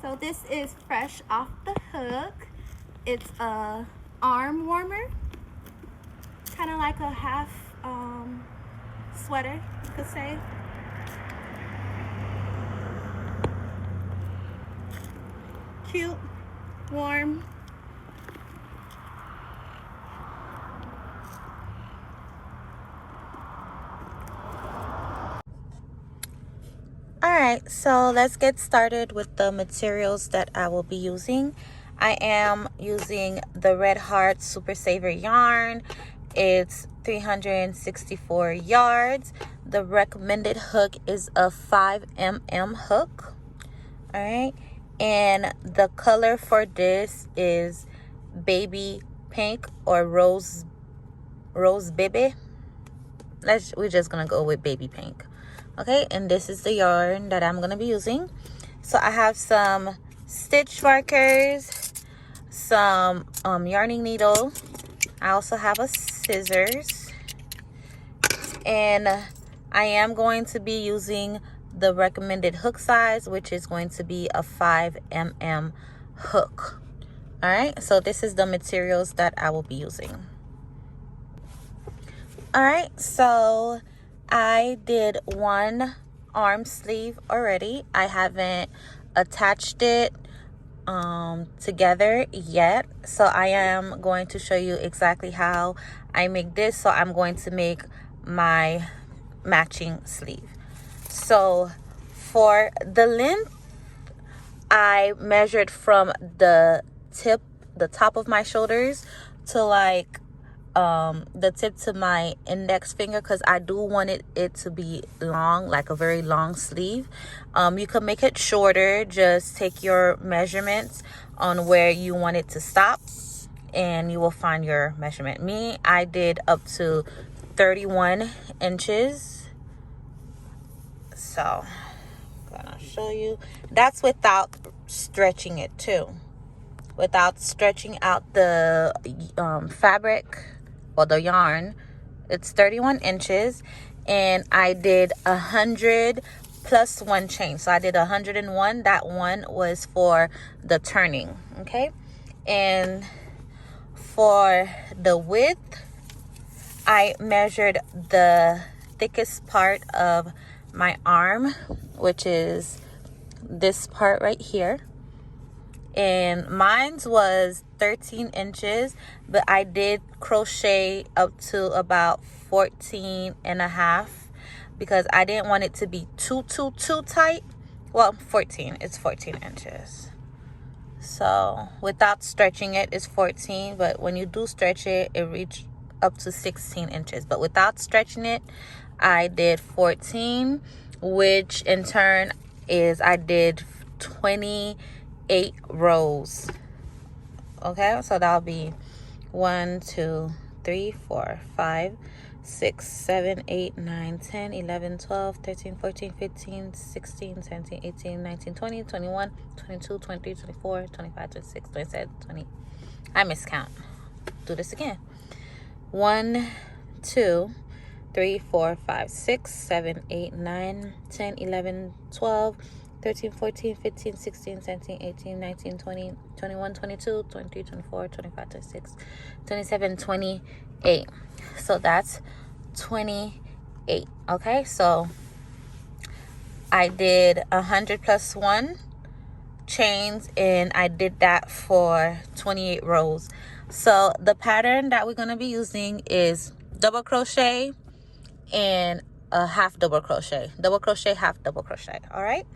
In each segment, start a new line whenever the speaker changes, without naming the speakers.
So this is fresh off the hook. It's a arm warmer, kind of like a half sweater, you could say. Cute, warm. Alright, so let's get started with the materials that I will be using. I am using the Red Heart Super Saver yarn. It's 364 yards. The recommended hook is a 5mm hook. Alright, and the color for this is baby pink or rose baby. We're just gonna go with baby pink. Okay, and this is the yarn that I'm going to be using. So I have some stitch markers, some yarning needle. I also have a scissors. And I am going to be using the recommended hook size, which is going to be a 5mm hook. All right, so this is the materials that I will be using. All right, so I did one arm sleeve already. I haven't attached it together yet, so I am going to show you exactly how I make this. So I'm going to make my matching sleeve. So for the length, I measured from the top of my shoulders to like the tip to my index finger, because I do want it to be long, like a very long sleeve. You can make it shorter. Just take your measurements on where you want it to stop and you will find your measurement. I did up to 31 inches. So I'm gonna show you. That's without stretching it too, without stretching out the fabric or the yarn. It's 31 inches, and I did 100 plus one chain. So I did 101. That one was for the turning. Okay, and for the width, I measured the thickest part of my arm, which is this part right here. And mine's was 13 inches, but I did crochet up to about 14 and a half because I didn't want it to be too tight. Well, 14, it's 14 inches. So without stretching it, it's 14, but when you do stretch it, it reaches up to 16 inches. But without stretching it, I did 14, which in turn is I did 28 rows. Okay, so that'll be 1 2 3 4 5 6 7 8 9 10 11 12 13 14 15 16 17 18 19 20 21 22 23 24 25 26 27 20. I miscount. Do this again. 1 2 3 4 5 6 7 8 9 10 11 12 13, 14, 15, 16, 17, 18, 19, 20, 21, 22, 23, 24, 25, 26, 27, 28. So that's 28. Okay, so I did 100 plus 1 chains, and I did that for 28 rows. So the pattern that we're going to be using is double crochet and a half double crochet. Double crochet, half double crochet. All right.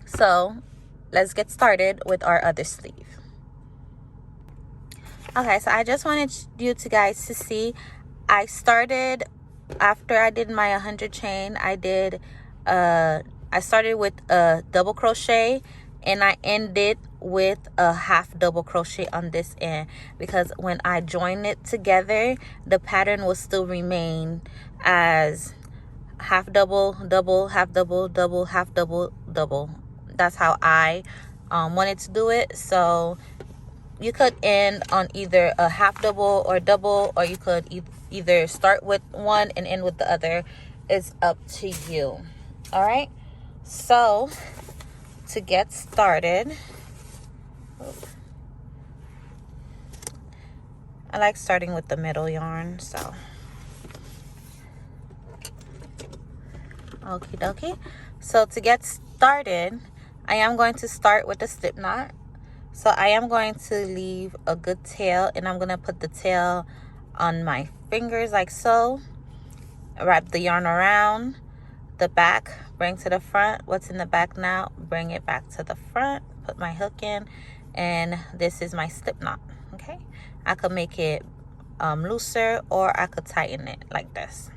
So let's get started with our other sleeve. Okay, so I just wanted you guys to see, I started after I did my 100 chain. I started with a double crochet, and I ended with a half double crochet on this end, because when I joined it together, the pattern will still remain as half double, double, half double, double, half double, double. That's how I wanted to do it. So you could end on either a half double or double, or you could either start with one and end with the other. It's up to you. All right, so to get started, I like starting with the middle yarn, so okie dokie. So to get started, I am going to start with a slip knot. So I am going to leave a good tail, and I'm going to put the tail on my fingers like so. Wrap the yarn around the back, bring to the front. What's in the back now, bring it back to the front, put my hook in, and this is my slip knot. Okay, I could make it looser, or I could tighten it like this.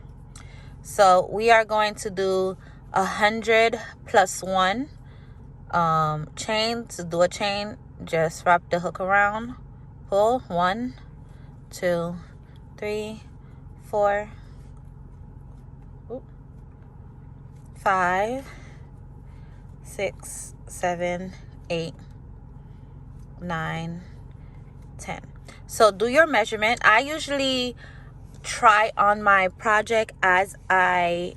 So we are going to do 100 plus 1 chain. To do a chain, just wrap the hook around, pull 1, 2, 3, 4, 5, 6, 7, 8, 9, 10. So do your measurement. I usually try on my project as I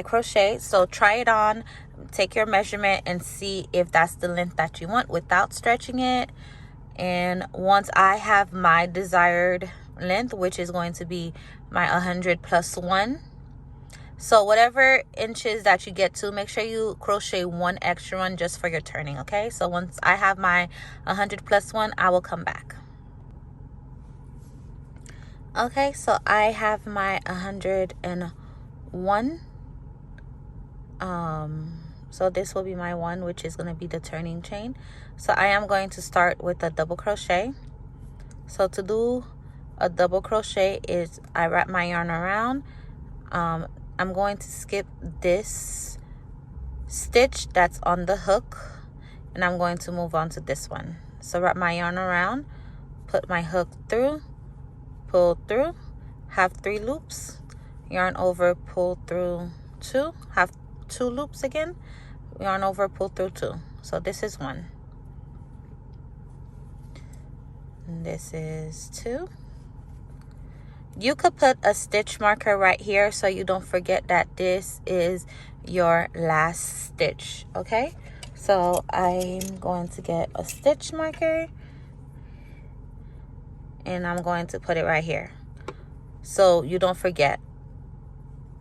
crochet. So try it on, take your measurement, and see if that's the length that you want without stretching it. And once I have my desired length, which is going to be my 100 plus 1, so whatever inches that you get to, make sure you crochet 1 extra one just for your turning. Okay, so once I have my 100 plus 1, I will come back. Okay, so I have my 101. So this will be my 1, which is going to be the turning chain. So I am going to start with a double crochet. So to do a double crochet is I wrap my yarn around. I'm going to skip this stitch that's on the hook, and I'm going to move on to this one. So wrap my yarn around, put my hook through, pull through, have 3 loops, yarn over, pull through 2, have 2 loops again, yarn over, pull through 2. So this is 1, and this is 2. You could put a stitch marker right here so you don't forget that this is your last stitch. Okay, so I'm going to get a stitch marker, and I'm going to put it right here so you don't forget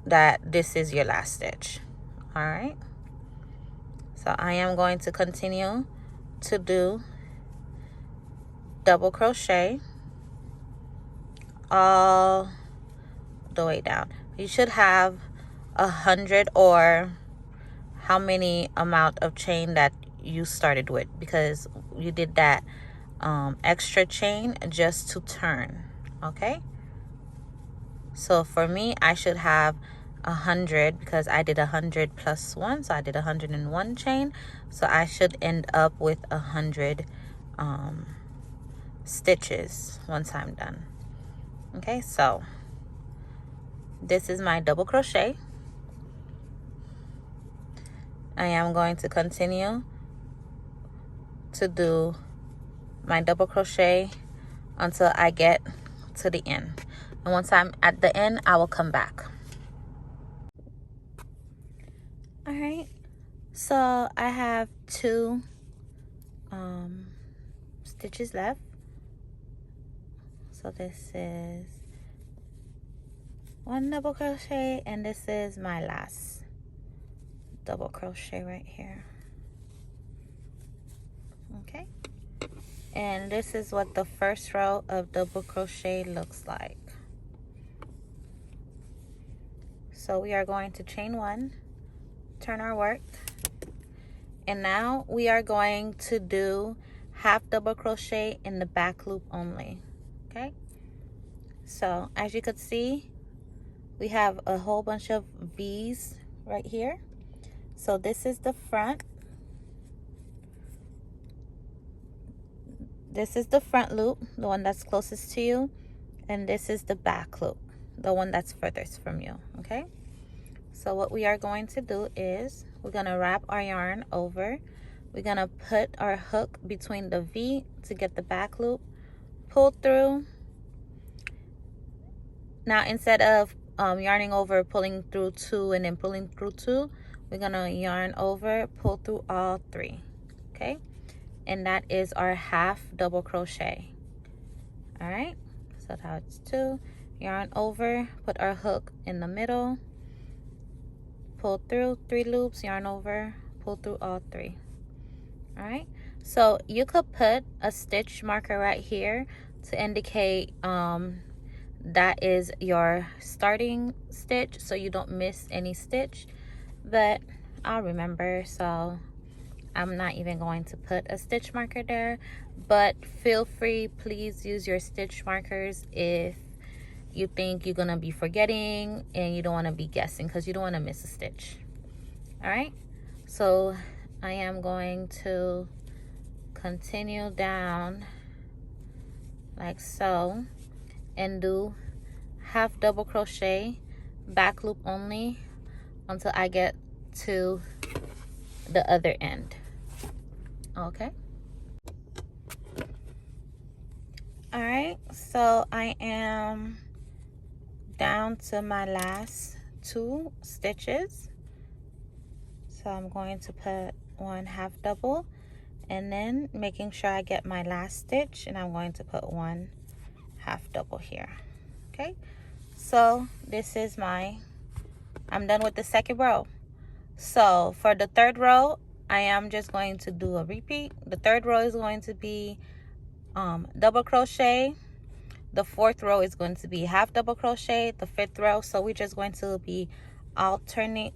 that this is your last stitch. All right, so I am going to continue to do double crochet all the way down. You should have 100 or how many amount of chain that you started with, because you did that extra chain just to turn. Okay, so for me, I should have 100 because I did 100 plus 1, so I did 101 chain. So I should end up with 100 stitches once I'm done. Okay, so this is my double crochet. I am going to continue to do my double crochet until I get to the end. And once I'm at the end, I will come back. All right, so I have 2 stitches left. So this is 1 double crochet, and this is my last double crochet right here. Okay, and this is what the first row of double crochet looks like. So we are going to chain 1, turn our work, and now we are going to do half double crochet in the back loop only. Okay, so as you could see, we have a whole bunch of V's right here. So this is the front. This is the front loop, the one that's closest to you, and this is the back loop, the one that's furthest from you. Okay, so what we are going to do is we're going to wrap our yarn over. We're going to put our hook between the V to get the back loop, pull through. Now instead of yarning over, pulling through 2, and then pulling through 2, we're gonna yarn over, pull through all 3. Okay, and that is our half double crochet. All right, so that's 2, yarn over, put our hook in the middle, pull through 3 loops, yarn over, pull through all 3. All right, so you could put a stitch marker right here to indicate that is your starting stitch, so you don't miss any stitch, but I'll remember, so I'm not even going to put a stitch marker there. But feel free, please use your stitch markers if you think you're gonna be forgetting and you don't want to be guessing, because you don't want to miss a stitch. All right, so I am going to continue down like so and do half double crochet, back loop only, until I get to the other end. Okay, all right, so I am down to my last 2 stitches, so I'm going to put 1 half double, and then making sure I get my last stitch, and I'm going to put 1 half double here. Okay, so this is I'm done with the second row. So for the third row, I am just going to do a repeat. The third row is going to be double crochet. The fourth row is going to be half double crochet. The fifth row, so we're just going to be alternate.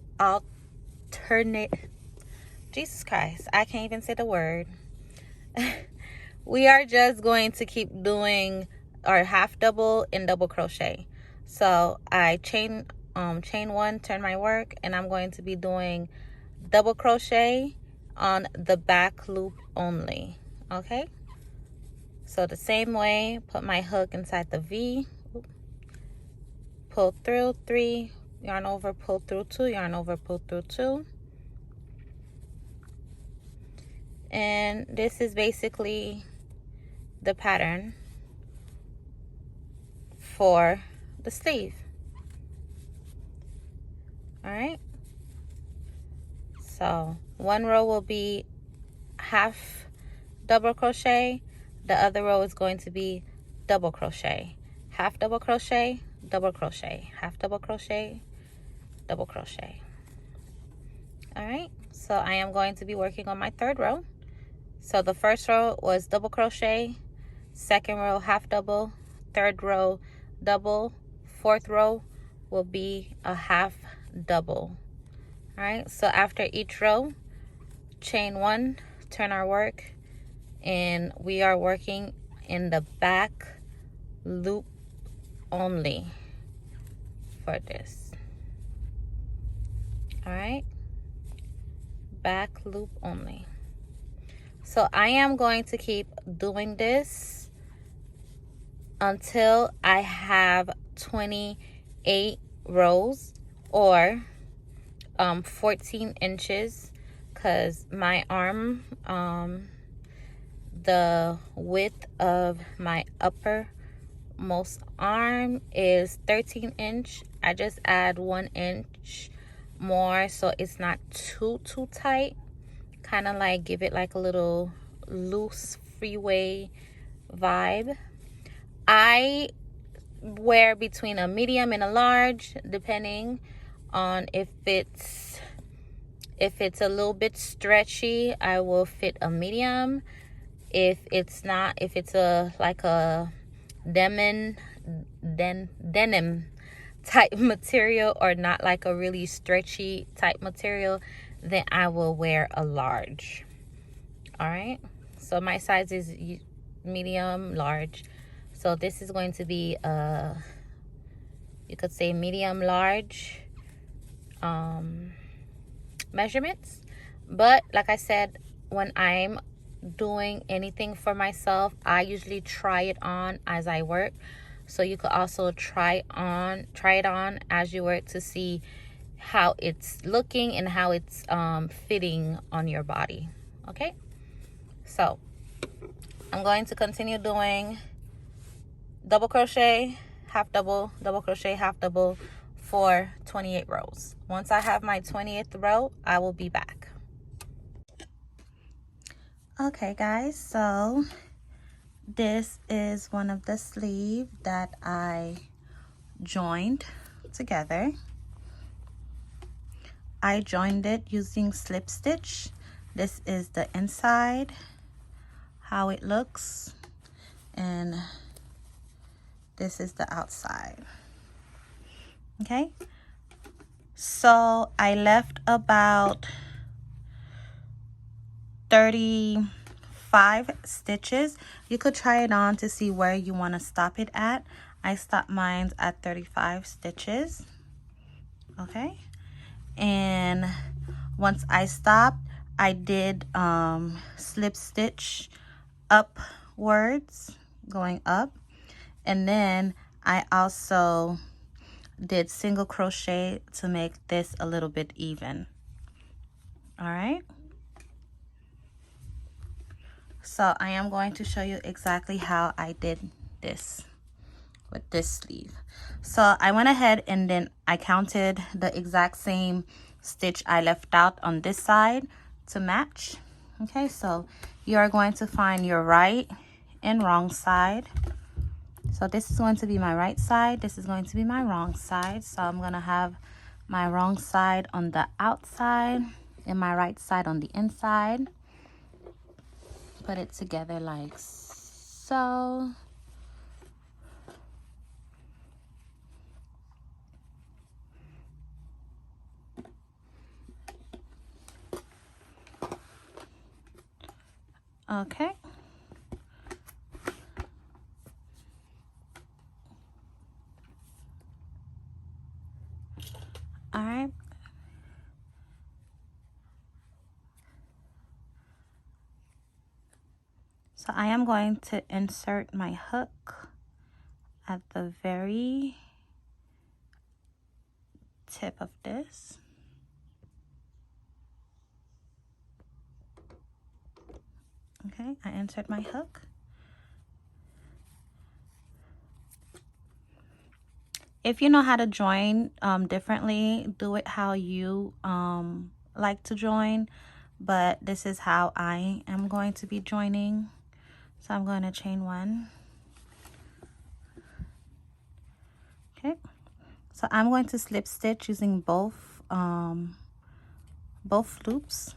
Jesus Christ, I can't even say the word. We are just going to keep doing our half double and double crochet. So I chain 1, turn my work, and I'm going to be doing double crochet on the back loop only. Okay, so the same way, put my hook inside the V, pull through 3, yarn over, pull through 2, yarn over, pull through 2. And this is basically the pattern for the sleeve. All right, so one row will be half double crochet, the other row is going to be double crochet, half double crochet, double crochet, half double crochet, double crochet. All right, so I am going to be working on my third row. So the first row was double crochet, second row half double, third row double, fourth row will be a half double. All right, so after each row, chain 1, turn our work, and we are working in the back loop only for this. All right, back loop only. So I am going to keep doing this until I have 28 rows or 14 inches, because my arm, the width of my uppermost arm is 13 inch. I just add 1 inch more so it's not too tight, kind of like give it like a little loose freeway vibe. I wear between a medium and a large, depending on if it's a little bit stretchy, I will fit a medium. If it's not, if it's like a denim type material, or not like a really stretchy type material, then I will wear a large. All right, so my size is medium large, so this is going to be you could say medium large measurements. But like I said, when I'm doing anything for myself, I usually try it on as I work, so you could also try it on as you work to see how it's looking and how it's fitting on your body. Okay, so I'm going to continue doing double crochet, half double, double crochet, half double, for 28 rows. Once I have my 20th row, I will be back. Okay guys, so this is one of the sleeves that I joined together. I joined it using slip stitch. This is the inside, how it looks, and this is the outside. Okay, so I left about 35 stitches. You could try it on to see where you want to stop it at. I stopped mine at 35 stitches. Okay, and once I stopped, I did slip stitch upwards, going up, and then I also did single crochet to make this a little bit even. All right, so I am going to show you exactly how I did this with this sleeve. So I went ahead and then I counted the exact same stitch I left out on this side to match. Okay, so you are going to find your right and wrong side. So this is going to be my right side, this is going to be my wrong side. So I'm going to have my wrong side on the outside and my right side on the inside. Put it together like so. Okay. All right. So I am going to insert my hook at the very tip of this. Okay, I insert my hook. If you know how to join differently, do it how you like to join, but this is how I am going to be joining. So I'm going to chain one. Okay, so I'm going to slip stitch using both loops.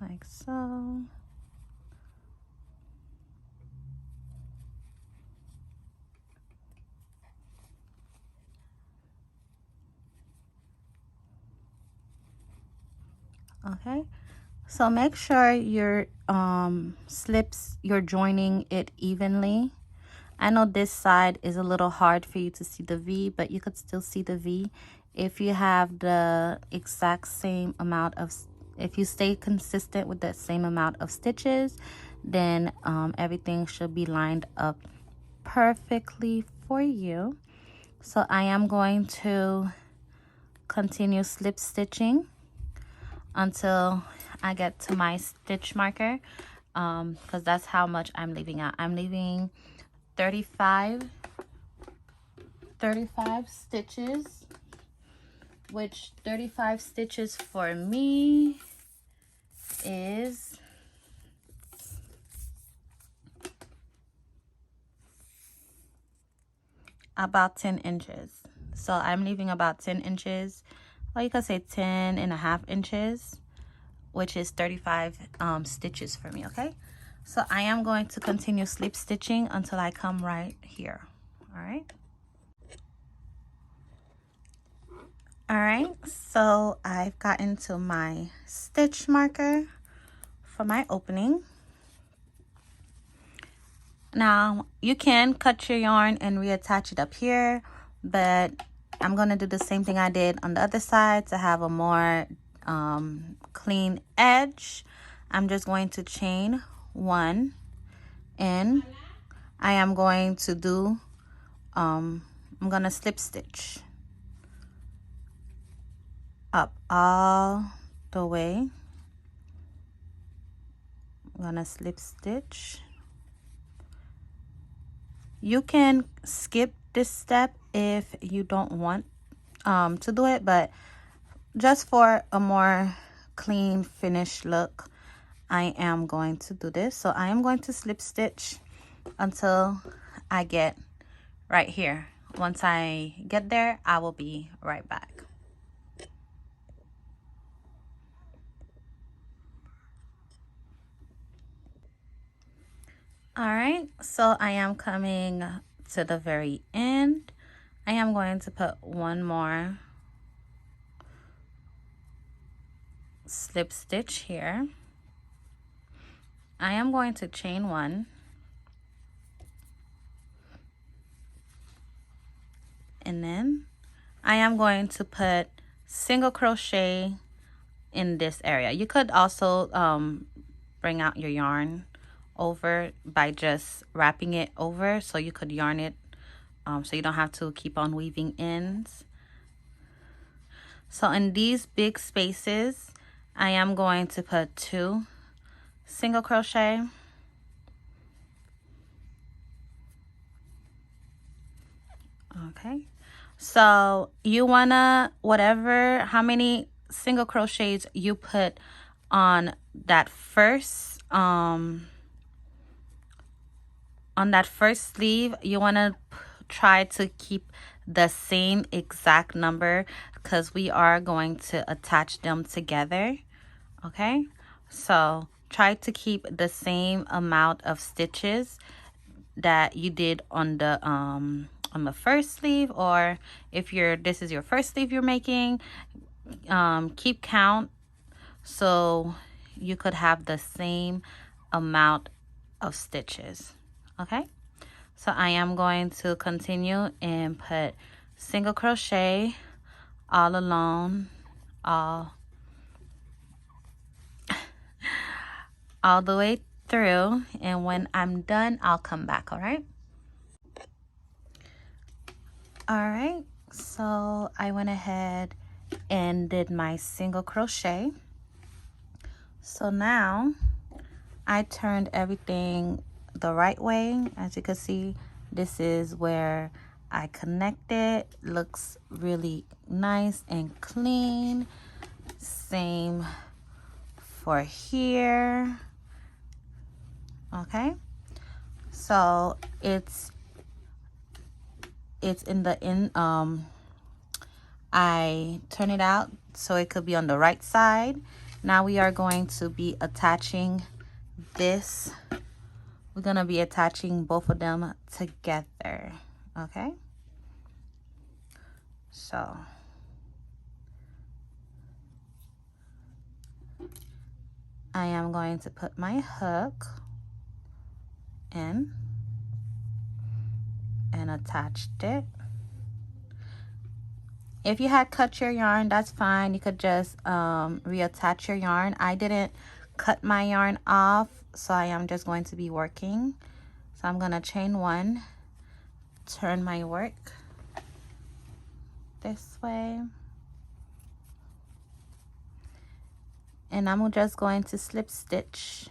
Like so. Okay, so make sure your you're joining it evenly. I know this side is a little hard for you to see the V, but you could still see the V if you have the exact same amount of, if you stay consistent with that same amount of stitches, then everything should be lined up perfectly for you. So I am going to continue slip stitching until I get to my stitch marker, because that's how much I'm leaving out. I'm leaving 35 stitches, which 35 stitches for me is about 10 inches. So I'm leaving about 10 inches, or you could say 10.5 inches, which is 35 stitches for me. Okay, so I am going to continue slip stitching until I come right here. All right, so I've gotten to my stitch marker for my opening. Now you can cut your yarn and reattach it up here, but I'm going to do the same thing I did on the other side to have a more clean edge. I'm just going to chain one in. I am going to do I'm going to slip stitch up all the way. I'm going to slip stitch You can skip this step if you don't want to do it, but just for a more clean finished look, I am going to do this. So I am going to slip stitch until I get right here. Once I get there, I will be right back. All right, so I am coming to the very end. I am going to put one more slip stitch here. I am going to chain one, and then I am going to put single crochet in this area. You could also bring out your yarn over by just wrapping it over, so you could yarn it so you don't have to keep on weaving ends. So in these big spaces, I am going to put 2 single crochet. Okay, so you wanna, how many single crochets you put on that first sleeve, you wanna try to keep the same exact number, because we are going to attach them together. Okay, so try to keep the same amount of stitches that you did on the first sleeve, or if this is your first sleeve you're making, keep count so you could have the same amount of stitches. Okay, so I am going to continue and put single crochet all along, all the way through, and when I'm done, I'll come back. All right, so I went ahead and did my single crochet. So now I turned everything the right way. As you can see, this is where I connected. Looks really nice and clean. Same for here. Okay, so it's in the I turn it out so it could be on the right side. Now we are going to be attaching this. We're gonna be attaching both of them together. Okay, so I am going to put my hook in and attached it. If you had cut your yarn, that's fine. You could just reattach your yarn. I didn't cut my yarn off, so I am just going to be working. So I'm gonna chain one, turn my work this way, and I'm just going to slip stitch.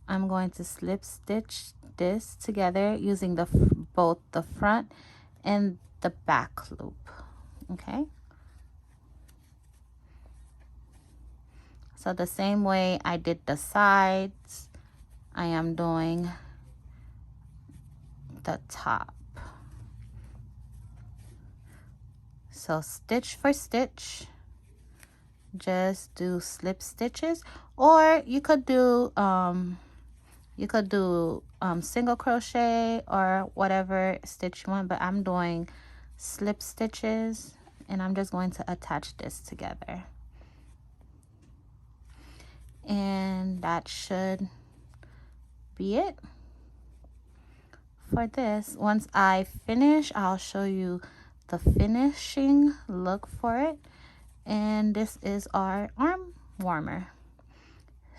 I'm going to slip stitch this together using both the front and the back loop. Okay, so the same way I did the sides, I am doing the top. So stitch for stitch, just do slip stitches, or you could do single crochet or whatever stitch you want, but I'm doing slip stitches, and I'm just going to attach this together. And that should be it for this. Once I finish, I'll show you the finishing look for it. And this is our arm warmer.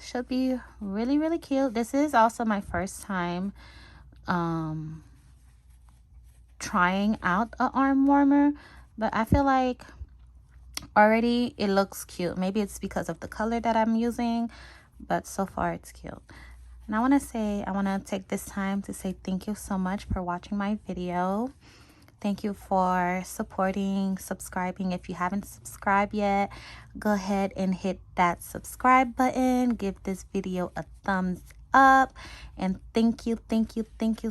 Should be really, really cute. This is also my first time trying out an arm warmer, but I feel like already it looks cute. Maybe it's because of the color that I'm using, but so far it's cute. And I want to take this time to say thank you so much for watching my video. Thank you for supporting, subscribing. If you haven't subscribed yet, go ahead and hit that subscribe button. Give this video a thumbs up. And thank you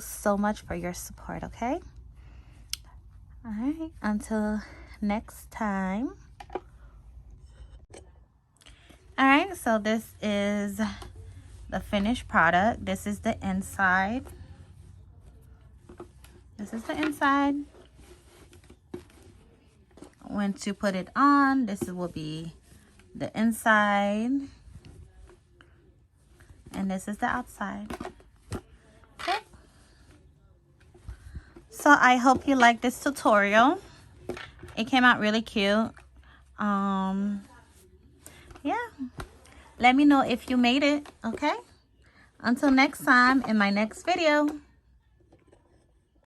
so much for your support, okay? All right, until next time. All right, so this is the finished product. This is the inside. This is the inside. When to put it on, this will be the inside. And this is the outside. Okay. So I hope you like this tutorial. It came out really cute. Yeah. Let me know if you made it, okay? Until next time in my next video.